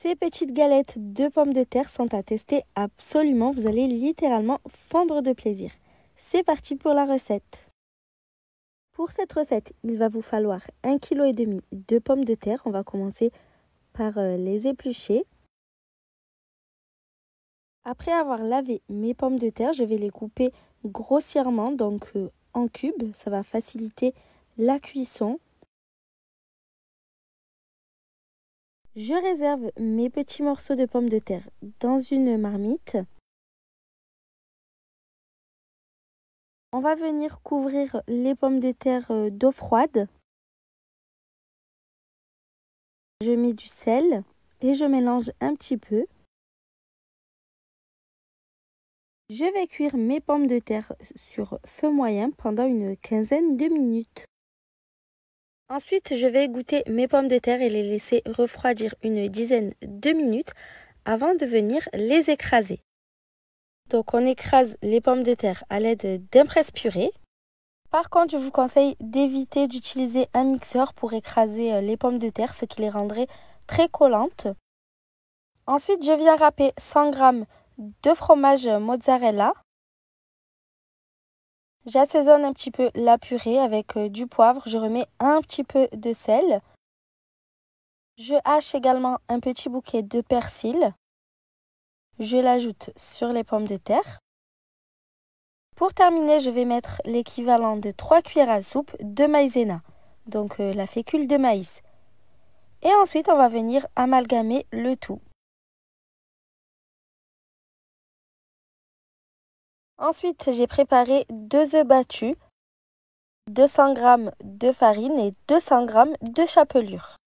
Ces petites galettes de pommes de terre sont à tester absolument, vous allez littéralement fondre de plaisir. C'est parti pour la recette. Pour cette recette, il va vous falloir 1,5 kg de pommes de terre. On va commencer par les éplucher. Après avoir lavé mes pommes de terre, je vais les couper grossièrement, donc en cubes. Ça va faciliter la cuisson. Je réserve mes petits morceaux de pommes de terre dans une marmite. On va venir couvrir les pommes de terre d'eau froide. Je mets du sel et je mélange un petit peu. Je vais cuire mes pommes de terre sur feu moyen pendant une quinzaine de minutes. Ensuite, je vais égoutter mes pommes de terre et les laisser refroidir une dizaine de minutes avant de venir les écraser. Donc on écrase les pommes de terre à l'aide d'un presse-purée. Par contre, je vous conseille d'éviter d'utiliser un mixeur pour écraser les pommes de terre, ce qui les rendrait très collantes. Ensuite, je viens râper 100 g de fromage mozzarella. J'assaisonne un petit peu la purée avec du poivre. Je remets un petit peu de sel. Je hache également un petit bouquet de persil. Je l'ajoute sur les pommes de terre. Pour terminer, je vais mettre l'équivalent de 3 cuillères à soupe de maïzena, donc la fécule de maïs. Et ensuite, on va venir amalgamer le tout. Ensuite, j'ai préparé 2 œufs battus, 200 g de farine et 200 g de chapelure.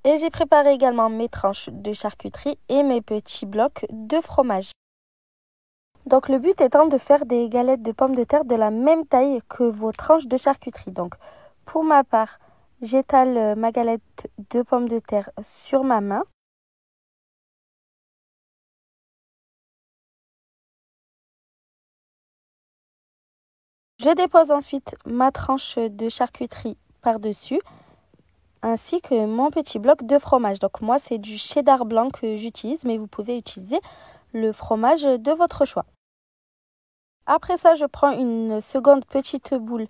Et j'ai préparé également mes tranches de charcuterie et mes petits blocs de fromage. Donc le but étant de faire des galettes de pommes de terre de la même taille que vos tranches de charcuterie. Donc pour ma part, j'étale ma galette de pommes de terre sur ma main. Je dépose ensuite ma tranche de charcuterie par-dessus, ainsi que mon petit bloc de fromage. Donc moi, c'est du cheddar blanc que j'utilise, mais vous pouvez utiliser le fromage de votre choix. Après ça, je prends une seconde petite boule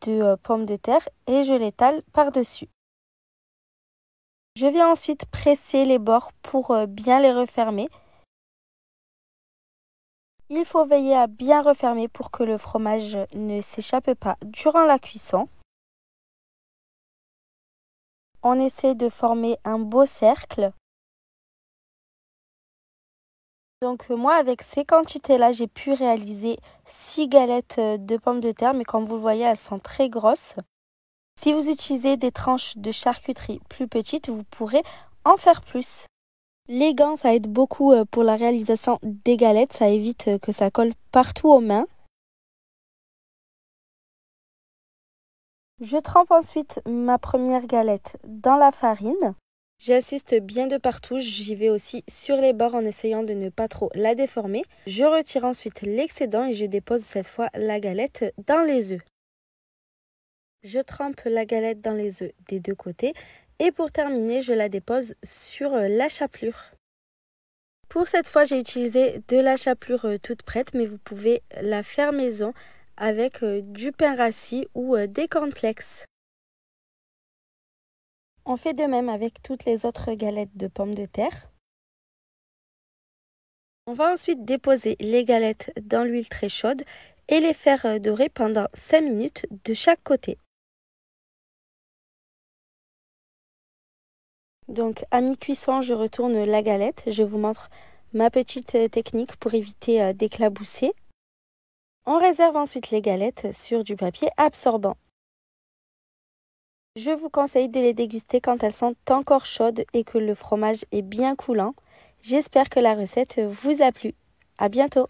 de pommes de terre et je l'étale par-dessus. Je viens ensuite presser les bords pour bien les refermer. Il faut veiller à bien refermer pour que le fromage ne s'échappe pas durant la cuisson. On essaie de former un beau cercle. Donc moi, avec ces quantités-là, j'ai pu réaliser 6 galettes de pommes de terre, mais comme vous le voyez, elles sont très grosses. Si vous utilisez des tranches de charcuterie plus petites, vous pourrez en faire plus. Les gants, ça aide beaucoup pour la réalisation des galettes. Ça évite que ça colle partout aux mains. Je trempe ensuite ma première galette dans la farine. J'insiste bien de partout. J'y vais aussi sur les bords en essayant de ne pas trop la déformer. Je retire ensuite l'excédent et je dépose cette fois la galette dans les œufs. Je trempe la galette dans les œufs des deux côtés. Et pour terminer, je la dépose sur la chapelure. Pour cette fois, j'ai utilisé de la chapelure toute prête, mais vous pouvez la faire maison avec du pain rassis ou des cornflakes. On fait de même avec toutes les autres galettes de pommes de terre. On va ensuite déposer les galettes dans l'huile très chaude et les faire dorer pendant 5 minutes de chaque côté. Donc à mi-cuisson, je retourne la galette. Je vous montre ma petite technique pour éviter d'éclabousser. On réserve ensuite les galettes sur du papier absorbant. Je vous conseille de les déguster quand elles sont encore chaudes et que le fromage est bien coulant. J'espère que la recette vous a plu. À bientôt!